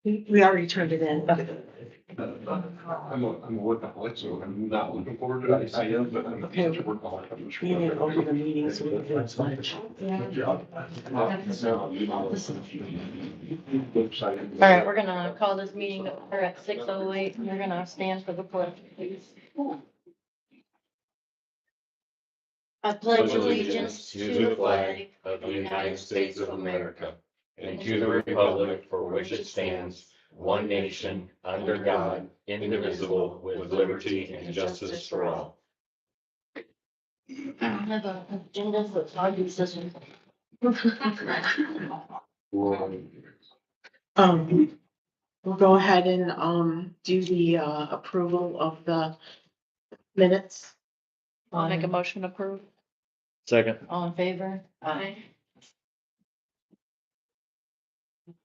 We already turned it in. I'm a workaholic, so I'm not looking forward to it. I am, but I'm Okay. a workaholic. I'm sure. We need to open the meeting so we can do it much. All right, we're gonna call this meeting over at 6:08. You're gonna stand for the pledge, please. I pledge allegiance to the flag of the United States of America and to the republic for which it stands, one nation, under God, indivisible, with liberty and justice for all. I don't have an agenda, so it's hard to use this one. We'll go ahead and, do the, approval of the minutes. I'll make a motion to approve. Second. All in favor? Aye.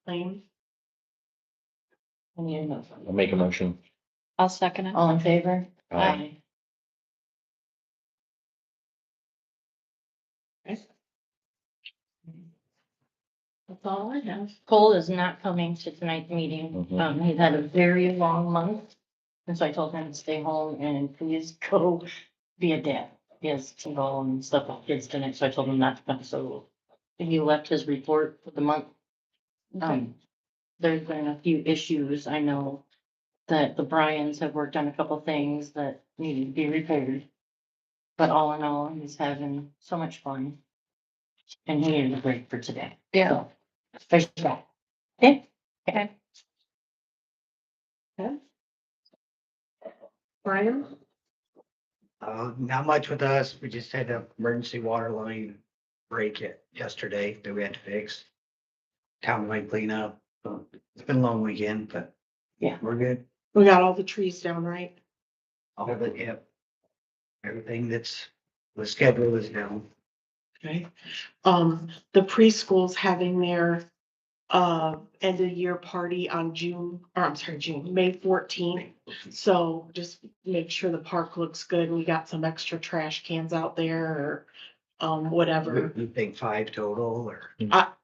Claim. I need a motion. I'll make a motion. I'll second it. All in favor? Aye. That's all I have. Cole is not coming to tonight's meeting. Mhm. He's had a very long month. And so I told him to stay home and please go be a dad. He has to go and stuff with kids tonight, so I told him not to come. So he left his report for the month. There's been a few issues. I know that the Bryans have worked on a couple things that needed to be repaired. But all in all, he's having so much fun. And he needed a break for today. Yeah. So, there's that. Okay. Okay. Brian? Not much with us. We just had an emergency water line break it yesterday that we had to fix. Townwide cleanup. So it's been a long weekend, but Yeah. we're good. We got all the trees down, right? All of it, yep. Everything that's the schedule is down. Okay. The preschool's having their, end of year party on May 14th. So just make sure the park looks good. We got some extra trash cans out there or, whatever. You think 5 total or?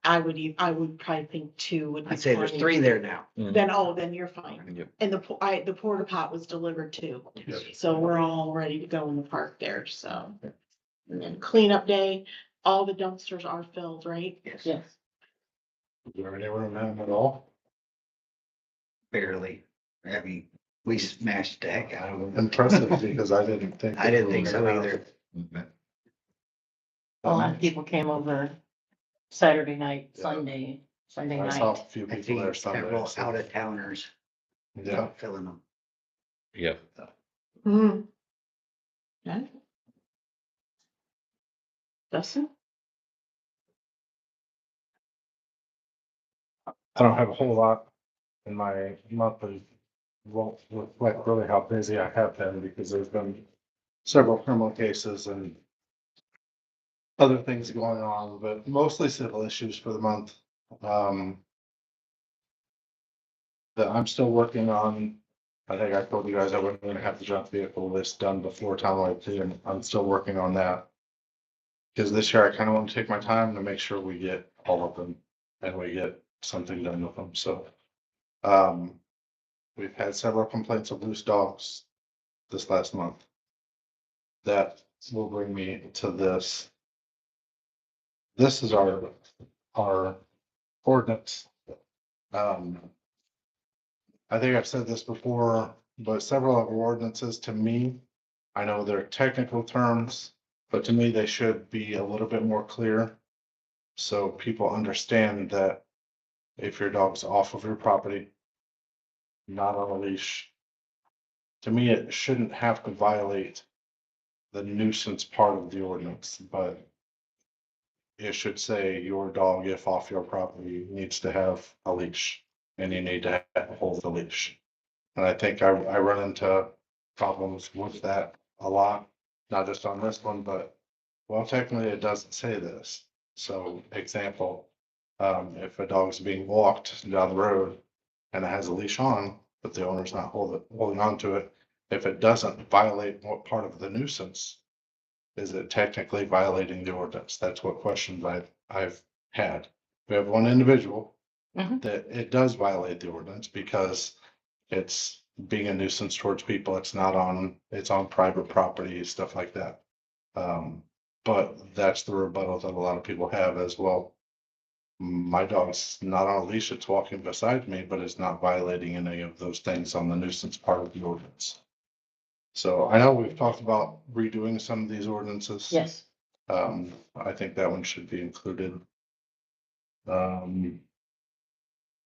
I would probably think 2 would be I'd say there's plenty. 3 there now. Then you're fine. Yep. And the porta pot was delivered too. Yes. So we're all ready to go in the park there, so. And then cleanup day, all the dumpsters are filled, right? Yes, Yes. Is there any room in them at all? barely. I mean, we smashed the heck out of them. Impressive, because I didn't think. I didn't think so either. A lot of people came over Saturday night, Yeah. Sunday I saw a night. few I people there think Sunday. several so- out of towners Yeah. filling them. Yep. Hmm. Okay. Dustin? I don't have a whole lot in my monthly, won't reflect really how busy I have been because there's been several criminal cases and other things going on, but mostly civil issues for the month. That I'm still working on. I think I told you guys I wasn't gonna have the junk vehicle list done before townwide clearing. I'm still working on that. Because this year I kind of want to take my time to make sure we get all of them and we get something done with them, so. We've had several complaints of loose dogs this last month. That will bring me to this. This is our ordinance. I think I've said this before, but several of our ordinances, to me, I know they're technical terms, but to me, they should be a little bit more clear. So people understand that if your dog's off of your property, not on a leash, to me, it shouldn't have to violate the nuisance part of the ordinance, but it should say your dog, if off your property, needs to have a leash and you need to hold the leash. And I think I run into problems with that a lot, not just on this one, but well, technically it doesn't say this. So example, if a dog's being walked down the road and it has a leash on, but the owner's not holding on to it, if it doesn't violate what part of the nuisance, is it technically violating the ordinance? That's what questions I've had. We have one individual Mhm. that it does violate the ordinance because it's being a nuisance towards people. It's not on, it's on private property, stuff like that. But that's the rebuttal that a lot of people have as well. My dog's not on a leash, it's walking beside me, but it's not violating any of those things on the nuisance part of the ordinance. So I know we've talked about redoing some of these ordinances. Yes, I think that one should be included.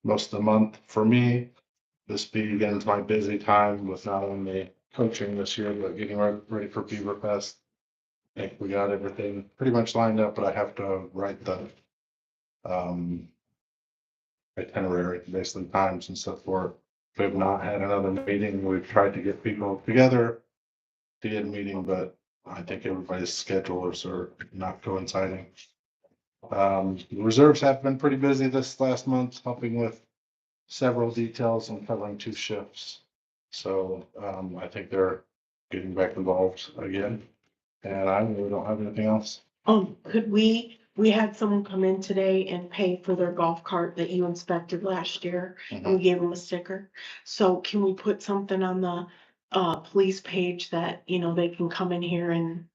Most of the month for me, this begins my busy time with not only coaching this year, but getting ready for Beaver Fest. I think we got everything pretty much lined up, but I have to write the itinerary, basically times and stuff for it. We have not had another meeting. We've tried to get people together to get a meeting, but I think everybody's schedules are not coinciding. The reserves have been pretty busy this last month, helping with several details and covering 2 shifts. So, I think they're getting back involved again. And I really don't have anything else. Could we had someone come in today and pay for their golf cart that you inspected last year, and we gave them a sticker. So can we put something on the, police page that, you know, they can come in here and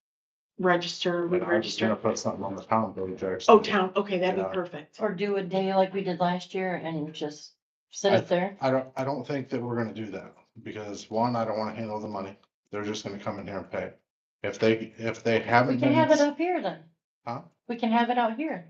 register, And I was gonna re-register? put something on the town page, actually. Oh, town, okay, that'd Yeah. be perfect. or do a day like we did last year and just sit it there. I don't think that we're gonna do that, because one, I don't wanna handle the money. They're just gonna come in here and pay. If they We haven't can been. have it up here then. Huh? We can have it out here.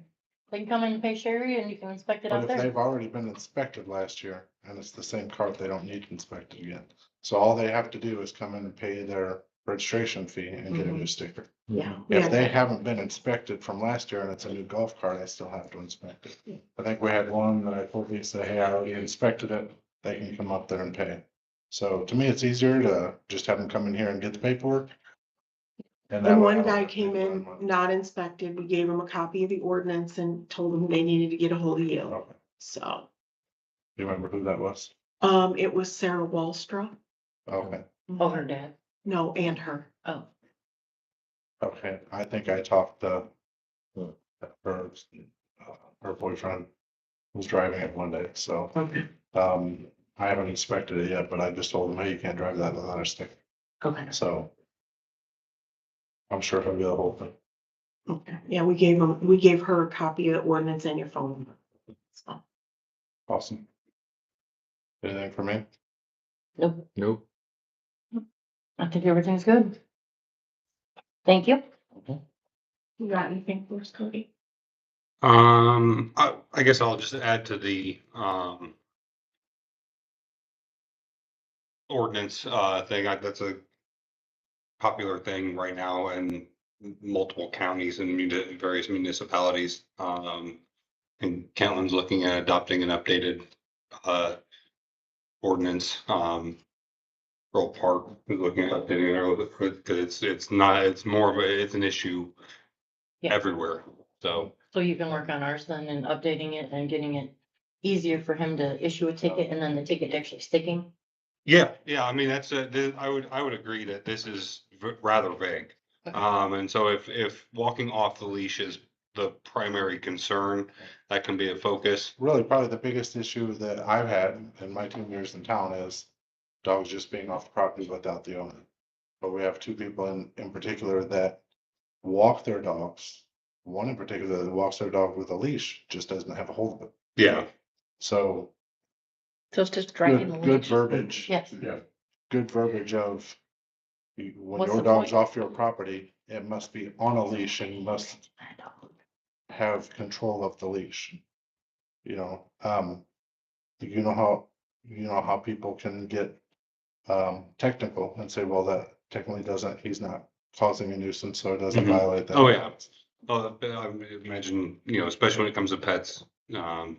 They can come in and pay Sherry and you can inspect it But out if there. they've already been inspected last year and it's the same cart, they don't need inspected again. So all they have to do is come in and pay their registration fee and get a new sticker. Yeah. If they haven't been inspected from last year and it's a new golf cart, I still have to inspect it. I think we had one that I told you, say, hey, I already inspected it, they can come up there and pay. So to me, it's easier to just have them come in here and get the paperwork. that And way I one don't guy have to came pay in them. not inspected. We gave him a copy of the ordinance and told them they needed to get a hold of you. Okay. So, Do you remember who that was? it was Sarah Wallstra. Okay, Oh, her dad. No, and her. Oh, okay, I think I talked to her, her boyfriend was driving it one day, so, Okay. I haven't inspected it yet, but I just told him, hey, you can't drive that without a sticker, Okay. so. I'm sure he'll get a whole thing. Okay. Yeah, we gave her a copy of the ordinance and your phone number. So, Awesome. Anything for me? nope. Nope. I think everything's good. Thank you. you got anything for us, Cody? I guess I'll just add to the, ordinance, thing. That's a popular thing right now in multiple counties and various municipalities. And Kentland's looking at adopting an updated, ordinance. Pearl Park is looking at updating their, because it's more of a, it's an issue Yeah. everywhere. So, So you can work on ours then and updating it and getting it easier for him to issue a ticket and then the ticket actually sticking. yeah, I mean, that's I would agree that this is rather vague. Okay. And so if walking off the leash is the primary concern, that can be a focus. Really, probably the biggest issue that I've had in my 2 years in town is dogs just being off the property without the owner. But we have 2 people in particular that walk their dogs. One in particular that walks their dog with a leash, just doesn't have a hold of it. Yeah. So So it's just dragging the good leash. verbiage. Yes. Yeah. Good verbiage of when What's your the dog's point? off your property, it must be on a leash and you must have control of the leash. You know, you know how people can get technical and say, well, that technically doesn't, he's not causing a nuisance, so it doesn't Mhm. violate that. Oh, yeah. I imagine, especially when it comes to pets,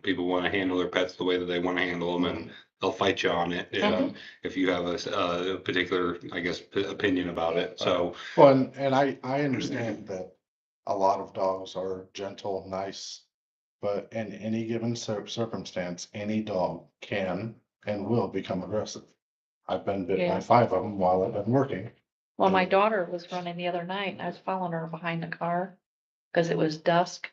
people want to handle their pets the way that they want to handle them, and they'll fight you on it if you have a particular, I guess, opinion about it. So, Well, and I understand that a lot of dogs are gentle, nice, but in any given circumstance, any dog can and will become aggressive. I've been bit by Yeah. 5 of them while I've been working. Well, my daughter was running the other night and I was following her behind the car because it was dusk.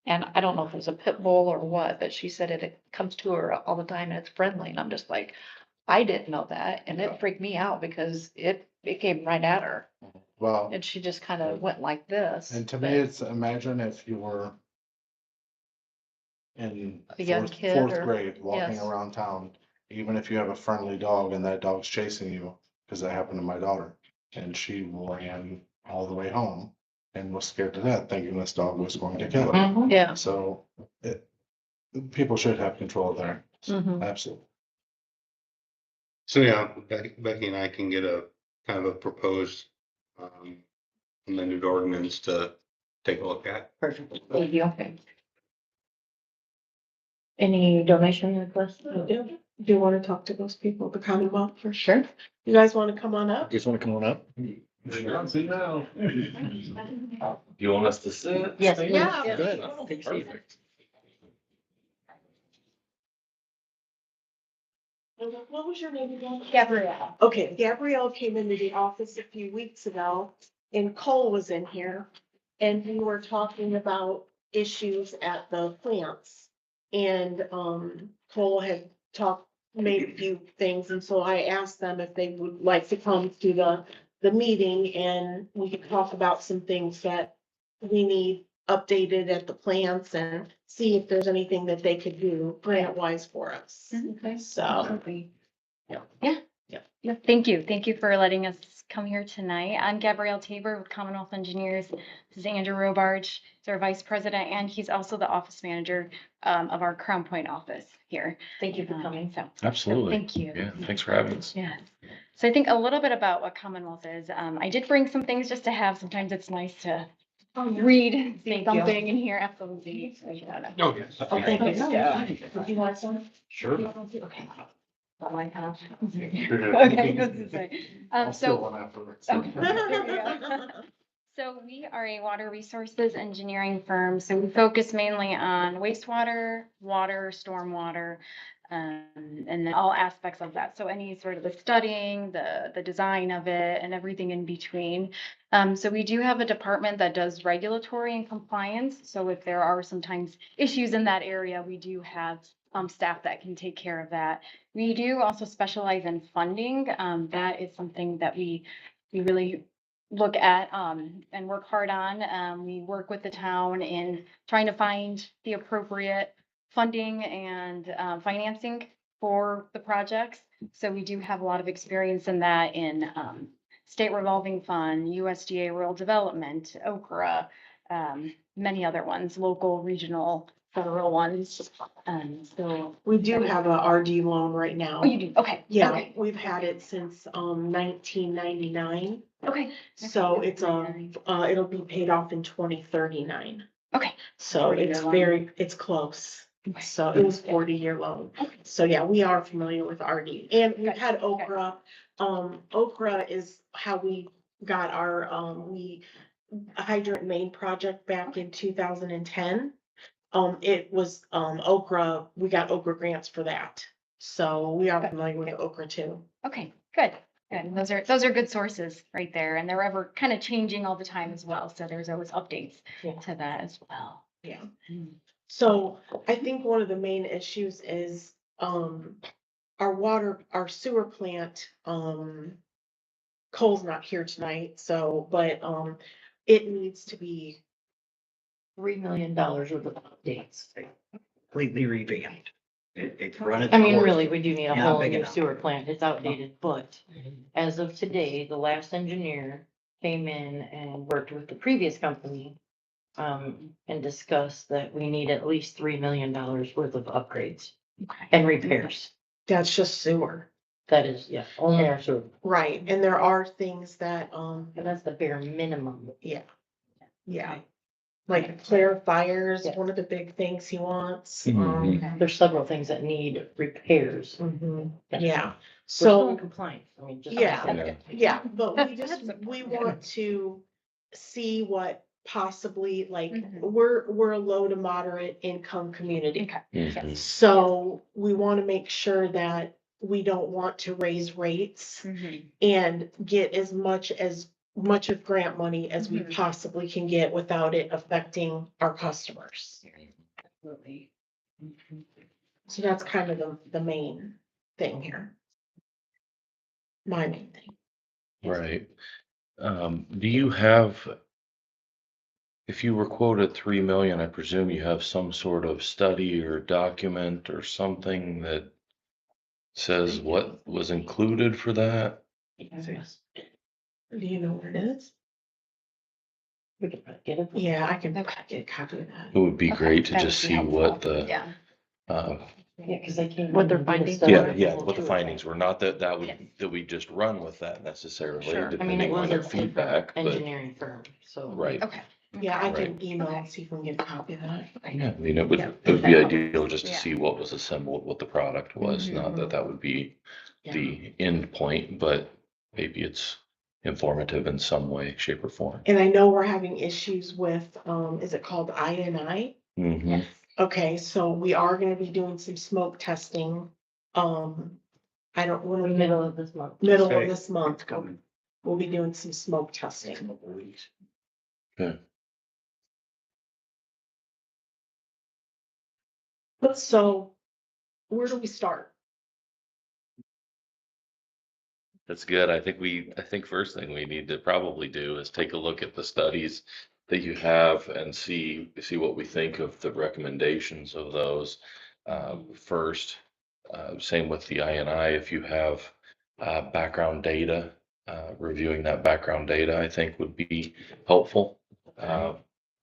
And I don't know if it's a pit bull or what, but she said it comes to her all the time and it's friendly. And I'm just like, I didn't know that. And it freaked me out because it came right at her. Well, And she just kind of went like this. and to but- me, it's imagine if you were in A young fourth, kid fourth or- grade, walking yes. around town, even if you have a friendly dog and that dog's chasing you, because that happened to my daughter. And she ran all the way home and was scared to death, thinking this dog was going to kill her. Mhm. Yeah. So people should have control there. Mhm. Absolutely. So yeah, Becky and I can get a kind of a proposed amended ordinance to take a look at. Perfect. Thank you. Any donation requests? Do you want to talk to those people, the Commonwealth for Sure. You guys want to come on up? Just wanna come on up? You want us to sit? Yes, Stay? Yeah. Good. Take a seat. Perfect. What was your name again? Gabrielle. Okay, Gabrielle came into the office a few weeks ago and Cole was in here. And we were talking about issues at the plants. And, Cole had made a few things. And so I asked them if they would like to come to the meeting and we could talk about some things that we need updated at the plants and see if there's anything that they could do grant wise for us. Okay. So. Absolutely. Yeah. Yeah. Yeah. Yeah, thank you. Thank you for letting us come here tonight. I'm Gabrielle Tabor with Commonwealth Engineers. This is Andrew Robarge, he's our vice president, and he's also the office manager of our Crown Point office here. Thank you for coming. So, Absolutely. thank you. Yeah, thanks for having us. Yes. So I think a little bit about what Commonwealth is. I did bring some things just to have. Sometimes it's nice to read, see Thank you. something and hear absolutely. So, yeah. Oh, yes. Oh, thank you. Yeah. Would you like some? Sure. Okay. Not my house. Sure. Okay, I was gonna say. I'll steal So, one afterwards. okay, there we go. So we are a water resources engineering firm. So we focus mainly on wastewater, water, stormwater, and then all aspects of that. So any sort of the studying, the design of it and everything in between. So we do have a department that does regulatory and compliance. So if there are sometimes issues in that area, we do have staff that can take care of that. We do also specialize in funding. That is something that we really look at and work hard on. We work with the town in trying to find the appropriate funding and financing for the projects. So we do have a lot of experience in that in state revolving fund, USDA rural development, Okra, many other ones, local, regional, federal ones. So, We do have a RD loan right now. oh, you do, okay. Yeah, Okay. we've had it since 1999. Okay. So it's it'll be paid off in 2039. Okay. So 40-year it's loan. it's close. Okay. So it was 40-year loan. Okay. So yeah, we are familiar with RD and we've Okay, had okay. Okra. Okra is how we got our, hydrant main project back in 2010. It was, Okra, we got Okra grants for that. So we are Good, familiar with good. Okra too. Okay, good. Good. Those are good sources right there. And they're ever kind of changing all the time as well. So there's always updates Yeah. to that as well. Yeah. Mm. So I think one of the main issues is, our sewer plant, Cole's not here tonight, so, but, it needs to be, $3 million worth of updates. Completely revamped. It's running. I mean, really, we do need a Yeah, whole big new enough. sewer plant. It's outdated, but as of today, the last engineer came in and worked with the previous company and discussed that we need at least $3 million worth of upgrades Okay. and repairs. that's just sewer. That is, yeah, only our sewer. Right, and there are things that, And that's the bare minimum. yeah. Yeah, like clarifiers, Yeah. one of the big things he wants. Mhm. There's several things that need repairs. Mhm, Yeah. yeah, We're still in so, compliance. I mean, just. Yeah. Yeah. yeah, but we just, That's we important. want to see what possibly, like, Mhm. we're a low to moderate income community. Okay. Mhm. So we want to make sure that we don't want to raise rates Mhm. and get as much as much of grant money as we Mhm. possibly can get without it affecting our customers. Absolutely. So that's kind of the main thing here. My main thing. Right. Do you have, if you were quoted 3 million, I presume you have some sort of study or document or something that says what was included for that? Yes. Do you know what it is? We could probably get it. Yeah, I can Okay. get a copy of that. It would be Okay, great to that just would be see what helpful. the, Yeah. Yeah, because they came. What their in and did a findings study yeah, of yeah, whole what the tour. findings were. Not that Yes. would, that we just run with that necessarily, Sure. I I mean, it depending on was their a different feedback, but, engineering firm, so. right. Okay. Yeah, I Right. can email and see if we can get a copy of that. Yeah, I mean, it would, Yeah. it would be ideal just to Yeah. see what was assembled, what the product was, not that that would be Yeah. the end point, but maybe it's informative in some way, shape or form. And I know we're having issues with, is it called INI? Mhm. Okay, so we are gonna be doing some smoke testing. I don't, when we Middle of this month. middle of Say, this month, it's coming. we'll be doing some smoke testing. Couple weeks. So where do we start? That's good. I think first thing we need to probably do is take a look at the studies that you have and see what we think of the recommendations of those. First, same with the INI, if you have, background data, reviewing that background data, I think would be helpful.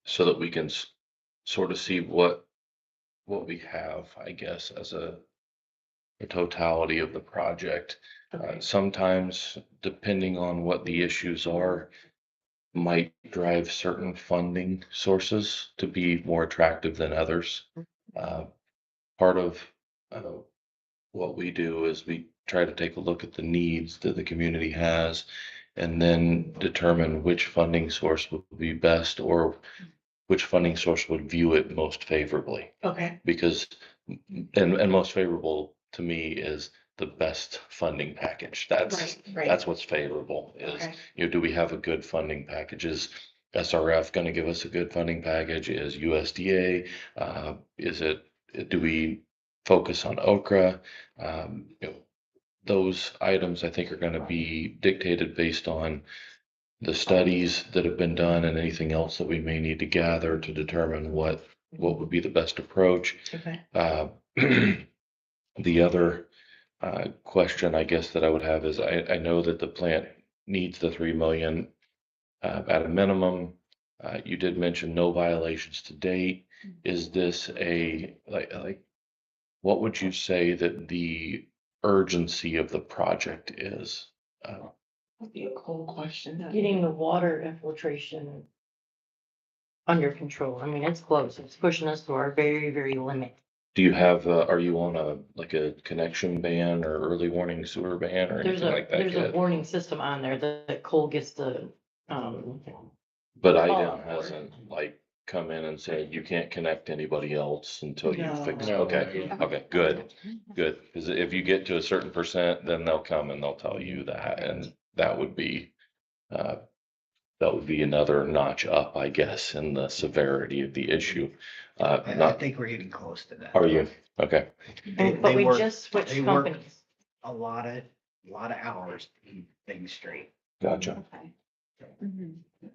So that we can sort of see what we have, I guess, as a totality of the project. Okay. Sometimes, depending on what the issues are, might drive certain funding sources to be more attractive than others. Uh, Part of uh, what we do is we try to take a look at the needs that the community has and then determine which funding source would be best or which funding source would view it most favorably. Okay, Because, and most favorable to me is the best funding package. That's right. what's favorable is, Okay. do we have a good funding package? Is SRF going to give us a good funding package? Is USDA, is it, do we focus on Okra? Those items I think are going to be dictated based on the studies that have been done and anything else that we may need to gather to determine what would be the best approach. Okay. The other question I guess that I would have is I know that the plant needs the 3 million at a minimum. You did mention no violations to date. Is this a like what would you say that the urgency of the project is? That'd be a cool question. Getting the water infiltration under control. I mean, it's close. It's pushing us to our very, very limit. Do you have, are you on a connection ban or early warning sewer ban or anything like that There's a yet? warning system on there that Cole gets to, But Oh, IDEM Lord. hasn't like come in and said you can't connect anybody else until you No. fix it. No. Okay, okay, good, good. Because if you get to a certain percent, then they'll come and they'll tell you that, and that would be, uh, another notch up, I guess, in the severity of the issue. I Not, think we're getting close to that. are you? Okay, They- but they we work- just switched they work companies. A lot of hours to keep things straight. gotcha.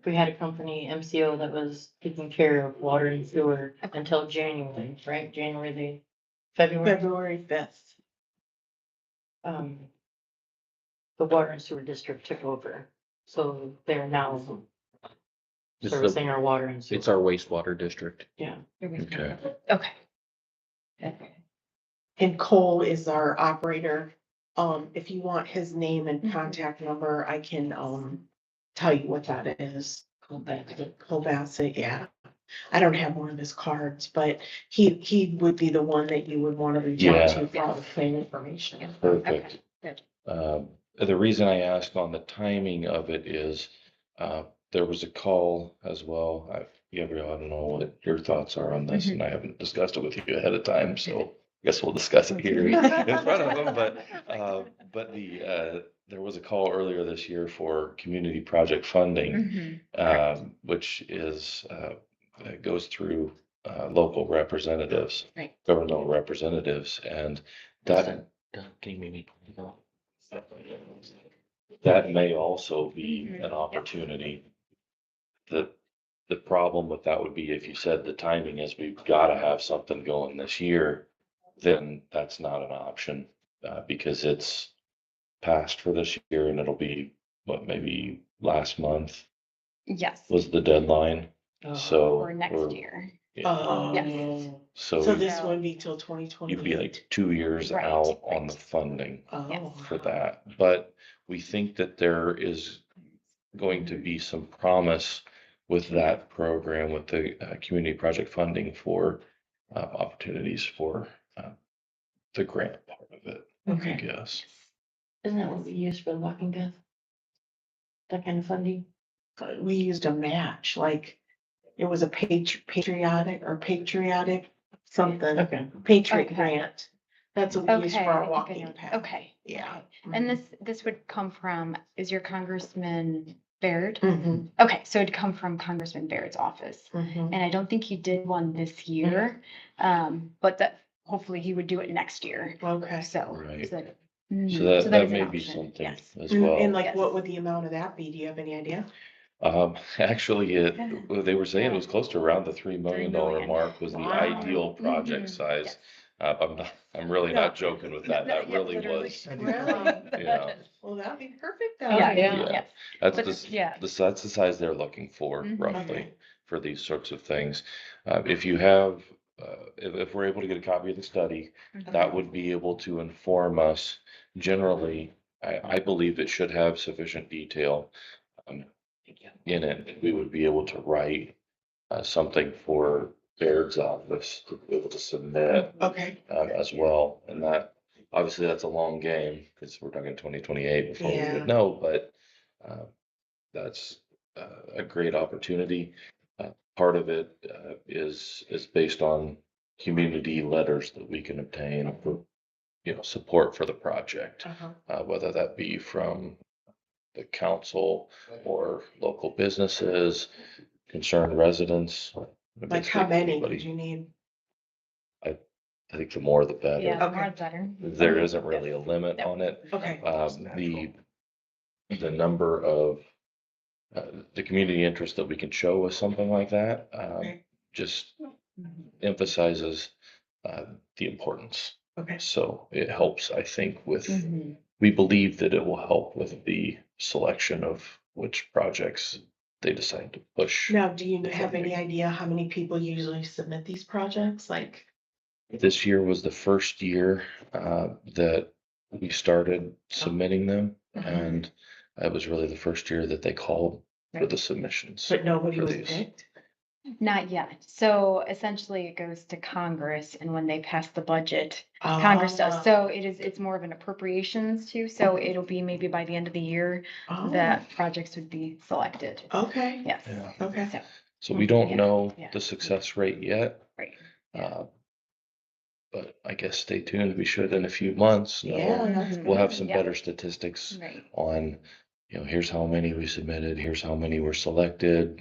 We had a company, MCO, that was taking care of water and sewer until January, right? February. February 5th. The water and sewer district took over, so they're now It's servicing our water and sewer. It's our wastewater district. Yeah. Okay. Okay. And Cole is our operator. If you want his name and contact number, I can, tell you what that is. Cole Bassett, yeah. I don't have one of his cards, but he would be the one that you would want to reach out Yeah. to for all the claim information. Perfect. Good. The reason I ask on the timing of it is, there was a call as well. Gabrielle, I don't know what your thoughts are on this, and I haven't discussed it with you ahead of time, so guess we'll discuss it here in front of them, but there was a call earlier this year for community project funding, which is, it goes through, local representatives, Right. governmental representatives, and that, can you maybe, that may also be an opportunity. The problem with that would be if you said the timing is we've gotta have something going this year, then that's not an option, because it's passed for this year and it'll be, what, maybe last month Yes, was the deadline, so. or next we're- year. yeah. Yes. So So this wouldn't be till 2028. you'd be like 2 years Right, out on right. the funding Oh. for that, but we think that there is going to be some promise with that program, with the community project funding for opportunities for the grant part of it, I Okay. guess. Isn't that what we use for the walking path? That kind of funding? We used a match, like it was a patriotic something, Okay. patriot Okay. grant. That's what we used Okay, for I our think I walking know. path. Okay. Yeah. okay. And this would come from, is your Congressman Baird? Mm-hmm. Okay, so it'd come from Congressman Baird's office. Mm-hmm. And I don't think he did one this year, but that, hopefully he would do it next year. Okay. So. Right. So that- So mhm, that is an may be option, something yes. as And well. like, what Yes. would the amount of that be? Do you have any idea? Actually, well, they were saying it was close to around the $3 million million. mark was the Wow. ideal project Mhm, size. yes. I'm really No. not joking with that. That Yeah, really literally. was, Really? yeah. Well, that'd be perfect then. Yeah, Yeah. yes. That's But the, yeah. that's the size they're looking for Mhm. roughly Okay. for these sorts of things. If you have, if we're able to get a copy of the study, that would be able to inform us generally. I believe it should have sufficient detail in it. We would be able to write something for Baird's office to be able to submit Okay. as well. And that, obviously, that's a long game because we're talking 2028 before we Yeah. would know, but that's a great opportunity. Part of it is based on community letters that we can obtain for, support for the project, Uh-huh. whether that be from the council or local businesses, concerned residents. Like how many Anybody. would you need? I think the more the better. Yeah, the Okay. more the better. There isn't really a limit on it. Okay. The number of the community interest that we can show with something like that Okay. just emphasizes the importance. Okay. So it helps, I think, with, Mhm. we believe that it will help with the selection of which projects they decide to push. Now, do you the have any funding. idea how many people usually submit these projects? Like, This year was the first year that we started submitting them, Uh-huh. and it was really the first year that they called for the submissions. but nobody for was these. picked? Not yet. So essentially it goes to Congress, and when they pass the budget, Congress does. Ah. So it's more of an appropriations too. So it'll be maybe by the end of the year Oh, that projects would be selected. okay. Yes. Yeah. Okay. So, So we don't Yeah, know yeah. the success rate yet, right. Yeah. but I guess stay tuned. We should in a few months. know. Yeah, that's Mhm. We'll have good. some Yeah. better statistics Right. on, here's how many we submitted, here's how many were selected,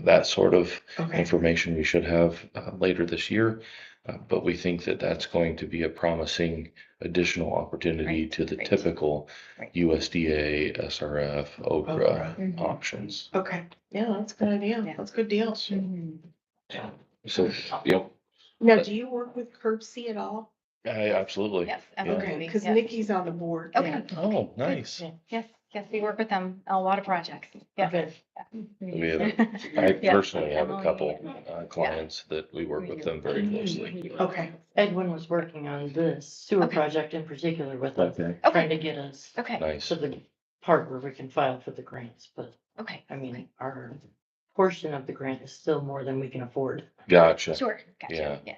that sort of Okay. information we should have later this year. But we think that that's going to be a promising additional opportunity Right, to the right. typical Right. USDA, SRF, Okra. Okra Mhm. options. Okay. Yeah, that's a good idea. Yeah. That's a good deal. Mhm. So, Now, do you work with Curbsy at all? absolutely. Yes, Yeah. Okay, absolutely. because Yes. Nikki's on the board. Okay. Oh, nice. Yes, we work with them on a lot of projects. Yeah. Okay. We have, I Yeah. personally have a Emily couple and- clients that we work with them very closely. Okay. Edwin was working on this sewer Okay. project in particular with us, Okay, trying to get us Okay, nice. to the part where we can file for the grants, but okay, I mean, our portion of the grant is still more than we can afford. Gotcha. sure, gotcha. Yeah.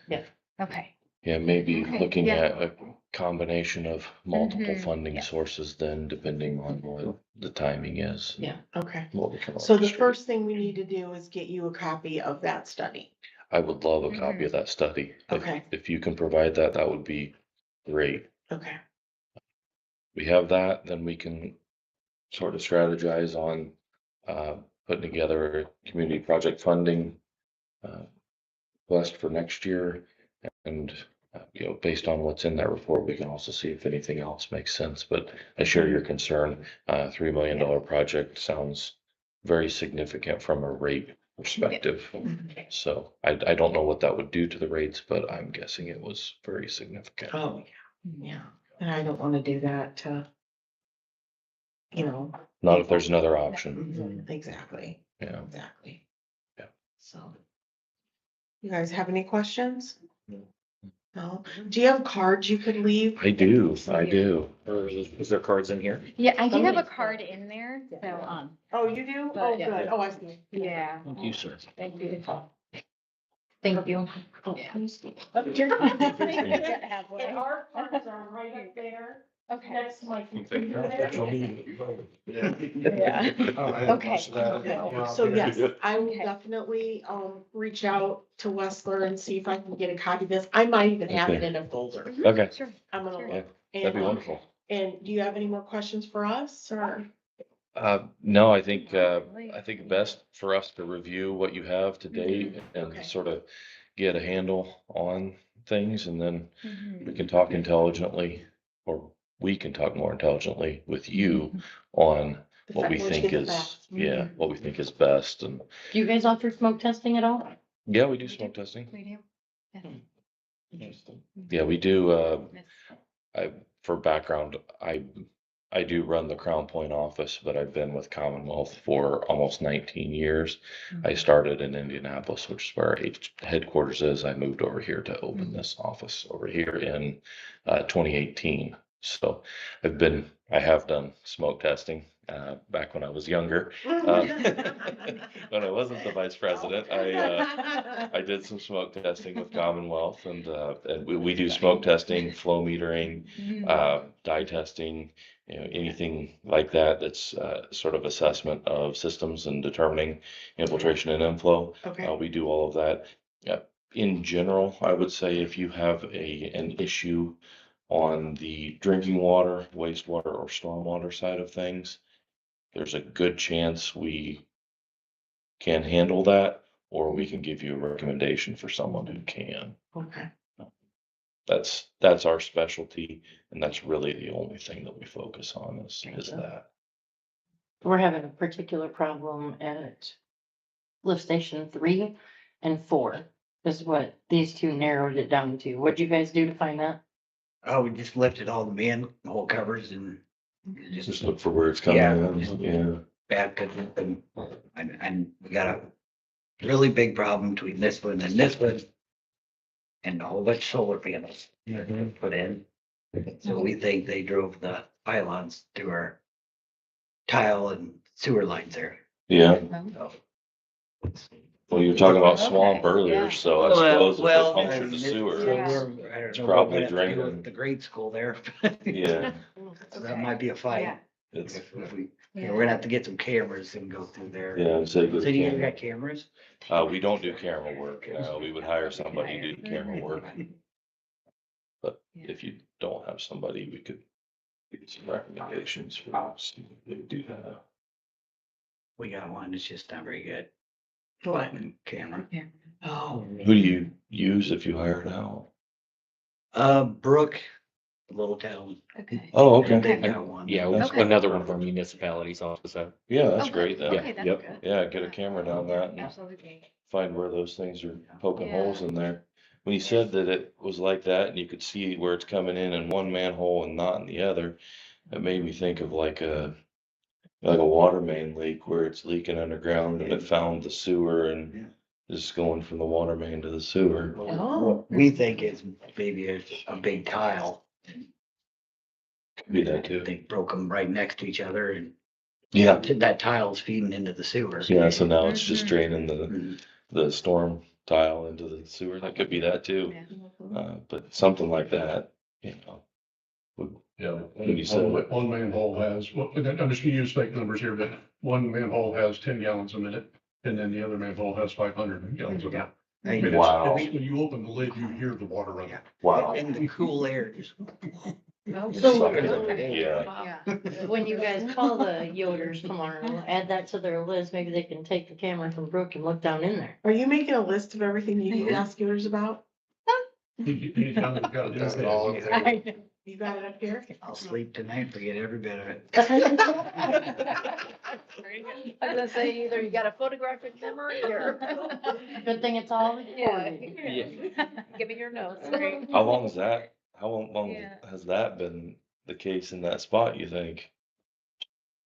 Yeah. Okay, Yeah, maybe Okay, looking yeah. at a combination of multiple Mhm, funding yes. sources then depending on what the timing is. Yeah. Okay. What we can So the orchestrate. first thing we need to do is get you a copy of that study. I would love a copy of that study. Okay. If you can provide that, that would be great. Okay. We have that, then we can sort of strategize on putting together a community project funding uh, request for next year. And, based on what's in that report, we can also see if anything else makes sense. But I share your concern. $3 million project sounds very significant from a rate perspective. So I don't know what that would do to the rates, but I'm guessing it was very significant. Oh, yeah. And I don't want to do that to, you know. Not if there's another option. Exactly. Yeah. Exactly. Yeah. So. You guys have any questions? No? Do you have cards you could leave? I do. Or is there cards in here? Yeah, I do have a card in there, so, Oh, you do? But- Oh, good. Oh, I see. yeah. Thank you, sir. Thank you. Thank you. Oh, Yeah. please. And And our cards are right up there. Okay. Next to my Yeah. Okay. So yes, I will Okay. definitely, reach out to Westler and see if I can get a copy of this. I might even have it Okay. in a folder. Okay, Sure. I'm gonna Sure. Yeah, look. that'd be And, wonderful. and do you have any more questions for us or? No, I think best for us to review what you have to date Okay. and sort of get a handle on things, and then Mhm. we can talk intelligently, or we can talk more intelligently with you on what we Which think is is, best. what we think is best. And Do you guys offer smoke testing at all? yeah, we do smoke testing. We do. Yeah, we do. For background, I do run the Crown Point office, but I've been with Commonwealth for almost 19 years. I started in Indianapolis, which is where our headquarters is. I moved over here to open this office over here in 2018. So I have done smoke testing back when I was younger. When I wasn't the vice president, I did some smoke testing with Commonwealth, and we do smoke testing, flow metering, dye testing, anything like that. That's sort of assessment of systems and determining infiltration and inflow. Okay. We do all of that. In general, I would say if you have an issue on the drinking water, wastewater, or stormwater side of things, there's a good chance we can handle that, or we can give you a recommendation for someone who can. Okay. That's our specialty, and that's really the only thing that we focus on is that. We're having a particular problem at lift station 3 and 4 is what these two narrowed it down to. What'd you guys do to find that? Oh, we just lifted all the manhole covers and Just just look for where it's coming Yeah. in, yeah. bad, cause and we got a really big problem between this one and this one. And a whole bunch of solar panels put in. So we think they drove the pylons through our tile and sewer lines there. Yeah, So, well, you're talking about Okay, swamp earlier, yeah. so I suppose if Well, they punctured the so sewer, Yeah. we're- I don't It's know probably what we're gonna have to do draining. with the grade school there. yeah, So that might be a fight. Yeah. it's, If we, we're gonna have to get some cameras and go through there. yeah, I'd say So good do you camera. got cameras? We don't do camera work, we would hire somebody to do camera work. But if you don't have somebody, we could get some recommendations for us to do that. We got one that's just not very good. What? Camera. Oh, Who do you use if you hire it out? Brooke, a little town. Okay. Oh, They okay. got one. Yeah, Okay. another one of our municipalities offers that. Yeah, that's Oh, great good. then. Okay, that's Yep. good. Yeah, get a camera down that and Absolutely. find where those things are poking Yeah. holes in there. When you said that it was like that and you could see where it's coming in one manhole and not in the other, it made me think of like a water main leak where it's leaking underground and it found the sewer and is going from the water main to the sewer. Oh. We think it's maybe a big tile. Could be that too. They broke them right next to each other and Yeah, that tile's feeding into the sewer. yeah, so now it's just Mhm. draining Mhm. the storm tile into the sewer. That could be that too. Yeah. But something like that, would Yeah, What do you say? one manhole has, well, I'm just gonna use fake numbers here, but one manhole has 10 gallons a minute, and then the other manhole has 500 gallons a minute. I mean, Wow. when you open the lid, you hear the water running. Wow. And the cool air just. So, Yeah. when you guys call the Yoders tomorrow, add that to their list, maybe they can take the camera from Brooke and look down in there. Are you making a list of everything you need to ask yours about? He's got it. Does it all up there. You got it up here? I'll sleep tonight, forget every bit of it. I was gonna say either you got a photographic memory or. Good thing it's all Yeah. recorded. Give me your notes. How long is that? How long Yeah. has that been the case in that spot, you think?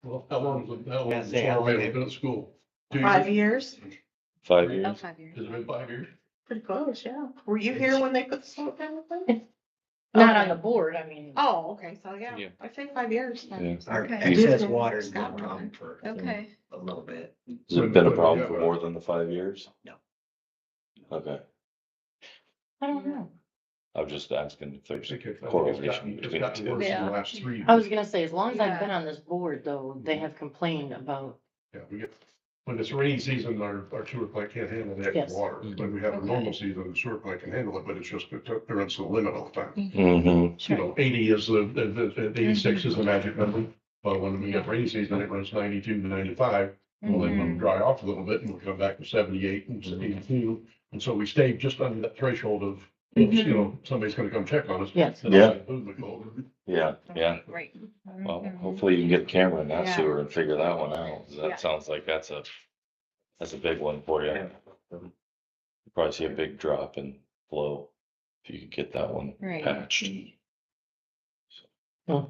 Well, how long has say, how long it have- been at school? 2 5 years? years? 5 Oh, years? 5 years. Has it been 5 years? Pretty close, yeah. Were you here when they put the smoke down? Not on the board, I mean. Oh, okay, so yeah, Yeah. I'd say 5 years. Yeah. Our Okay. excess water's been a problem for Okay. a little bit. Has it been a problem for more than the 5 years? No. Okay. I don't know. I'm just asking if there's a It's correlation gotten between the two. worse in Yeah. the last 3 years. I was gonna say, as long as I've Yeah. been on this board, though, they have complained about, Yeah, we get, when it's rainy season, our sewer plant can't handle the Yes. extra water. When we have a Okay. normal season, the sewer plant can handle it, but it's just, they're at the limit all the time. Mm-hmm. You know, 80 is the 86 is the magic number. But when we get rainy season, it runs 92 to 95. Well, then it'll dry off a little bit and we'll come back to 78 and 82. And so we stay just under that threshold of, you know, somebody's gonna come check on us. yes. And Yeah. all that food we call it. Yeah, yeah. Great. Well, Mhm. hopefully you can get a camera in that Yeah. sewer and figure that one out. 'Cause Yeah. that sounds like that's a big one for you. You probably see a big drop in flow if you could get that one Right. patched. Yep,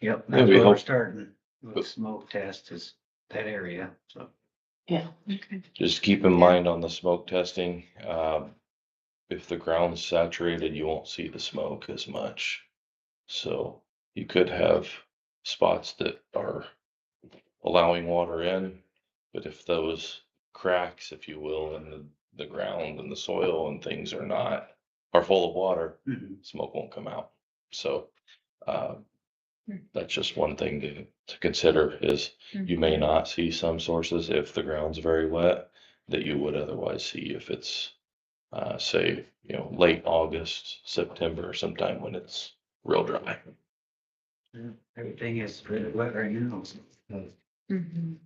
Yeah, that's we where we're hope- starting with smoke test is that area, so. Yeah. Just keep in mind on the smoke testing, if the ground's saturated, you won't see the smoke as much. So you could have spots that are allowing water in, but if those cracks, if you will, in the ground and the soil and things are full of water, smoke won't come out. So, that's just one thing to consider is you may not see some sources if the ground's very wet that you would otherwise see if it's, say, late August, September, sometime when it's real dry. Everything is really wet right now. Mhm.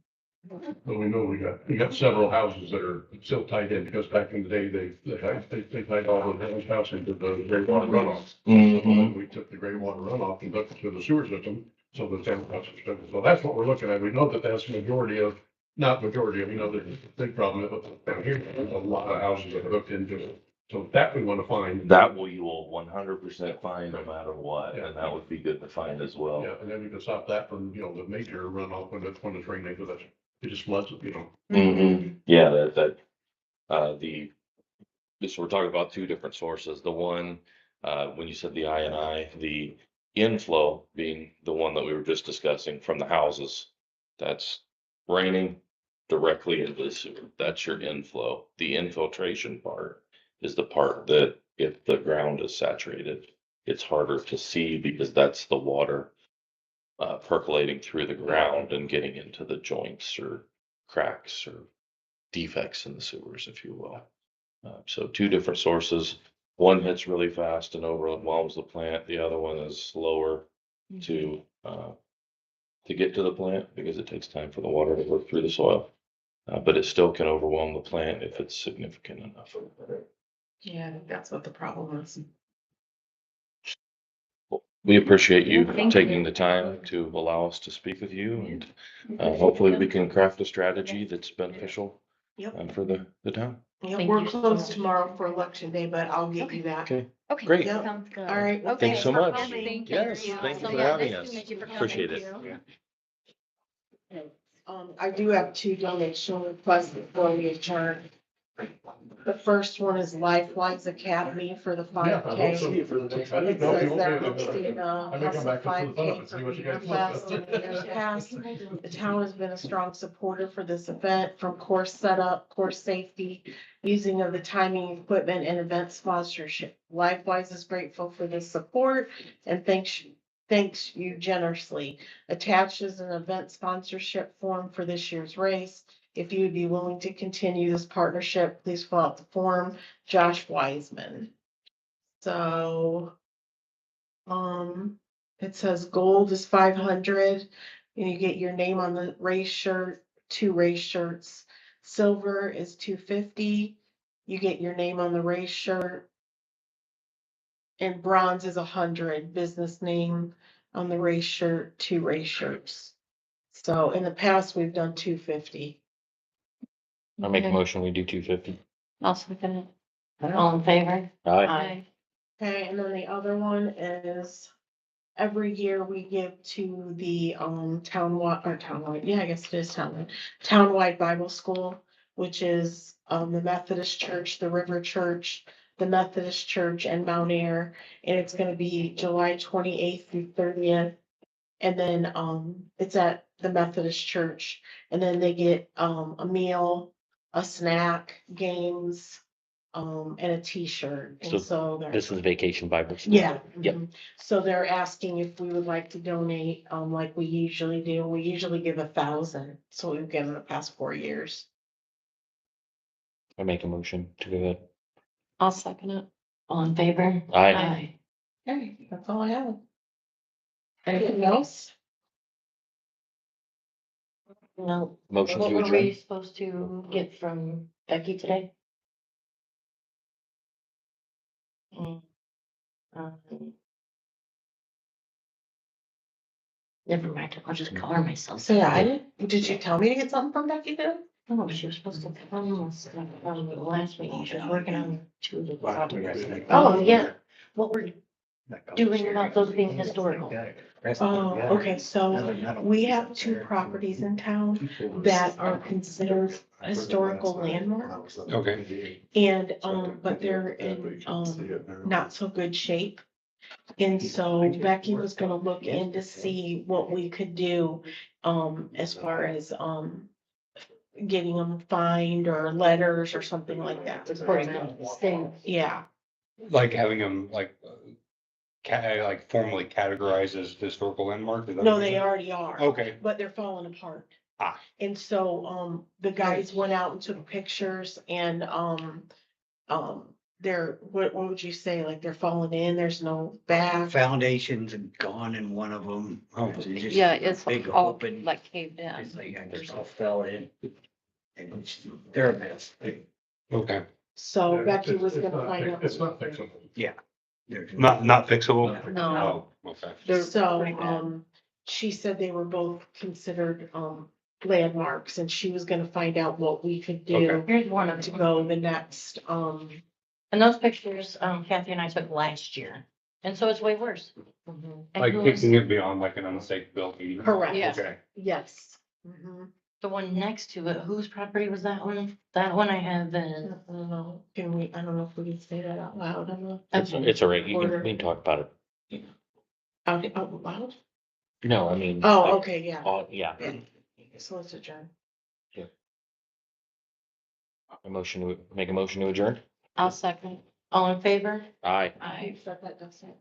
But we know we got several houses that are still tied in because back in the day, they tied all the houses house into the gray water runoff. Mhm. We took the gray water runoff and hooked it to the sewer system, so the town house system. So that's what we're looking at. We know that that's not majority of, there's a big problem, but down here, there's a lot of houses that are hooked into it. So that we want to find. That you will 100% find no matter what, and that would be good to find as well. Yeah, and then we can stop that from, the major runoff when it's raining, because it just floods, Yeah, so we're talking about two different sources. The one, when you said the I, the inflow being the one that we were just discussing from the houses, that's raining directly into the sewer. That's your inflow. The infiltration part is the part that if the ground is saturated, it's harder to see because that's the water percolating through the ground and getting into the joints or cracks or defects in the sewers, if you will. So two different sources. One hits really fast and overwhelms the plant. The other one is slower to get to the plant because it takes time for the water to work through the soil. But it still can overwhelm the plant if it's significant enough. Yeah, I think that's what the problem is. We appreciate you Thank taking you. the time to allow us to speak with you, and hopefully we can craft a strategy that's beneficial Yep. for the town. Yeah, Thank we're you so closed much. tomorrow for election day, but I'll get you that. Okay, Okay. Great. Yep. Sounds good. All right. Well, Okay. thanks so for much. coming. Thank you. Yes, thank you So, for yeah, having nice to us. meet you for coming. Appreciate it. I do have two donation requests before we adjourn. The first one is Lifelines Academy for the Yeah, I hope so. 5K. For the next. It says they're hosting I a may come back just for the fun of 5K it, for see what you Beer guys Fest in want. years past. The town has been a strong supporter for this event, from course setup, course safety, using of the timing equipment, and event sponsorship. Likewise is grateful for this support and thanks you generously. Attached is an event sponsorship form for this year's race. If you would be willing to continue this partnership, please fill out the form. Josh Wiseman. So, it says gold is 500, and you get your name on the race shirt, 2 race shirts. Silver is 250. You get your name on the race shirt. And bronze is 100, business name on the race shirt, 2 race shirts. So in the past, we've done 250. I'll make a Okay. motion, we do 250. I'll second it. All in favor? Aye. Okay, and then the other one is every year we give to the townwide, yeah, I guess it is townwide Bible school, which is the Methodist Church, the River Church, the Methodist Church and Mount Air, and it's gonna be July 28th through 30th. And then it's at the Methodist Church, and then they get a meal, a snack, games, and a T-shirt, So and so they're. This is Vacation Bible School. Yeah. Yep. mhm. So they're asking if we would like to donate, like we usually do. We usually give 1,000, so we've given the past 4 years. I make a motion to go ahead. I'll second it. All in favor? Aye. Okay, that's all I have. Anything else? No. Motion What to were we adjourn. supposed to get from Becky today? Mm, um, Never mind, I'll just color myself. So yeah, did you tell me to get something from Becky then? Oh, she was supposed to come the last meeting, she was working on 2 of the projects. Oh, yeah, what we're doing about those being historical. Oh, okay, so we have 2 properties in town that are considered historical landmarks. Okay. And, but they're in, not so good shape. And so Becky was gonna look in to see what we could do, as far as, getting them fined or letters or something like that. According to the state. Yeah, Like having them like formally categorized as historical landmark? Is that no, what they you're already are. saying? Okay. But they're falling apart. Ah. And so, the guys went out and took pictures and, they're, what would you say, like they're falling in, there's no back? Foundations and gone in one of them. Oh. Yeah, it's Big all open. like caved It's in. like I just all fell in. And they're a mess. Okay. So Becky was It's gonna not find fix- out. It's not fixable. Not fixable? No. Oh, okay. They're So, pretty bad. she said they were both considered, landmarks, and she was gonna find out what we could do Okay. Here's one of to them. go the next, And those pictures, Kathy and I took last year, and so it's way worse. mhm. And Like who's- kicking it beyond like an unsafe building? Correct. Yeah. Okay. Yes. Mhm. The one next to it, whose property was that one? That one I have I the. don't know, I don't know if we can say that out loud, I'm not. It's all right. You can talk about it. Out loud? No, I mean. Oh, like, okay, yeah. Yeah. So let's adjourn. Make a motion to adjourn. I'll second. All in favor? Aye. Aye. Set that, Dustin.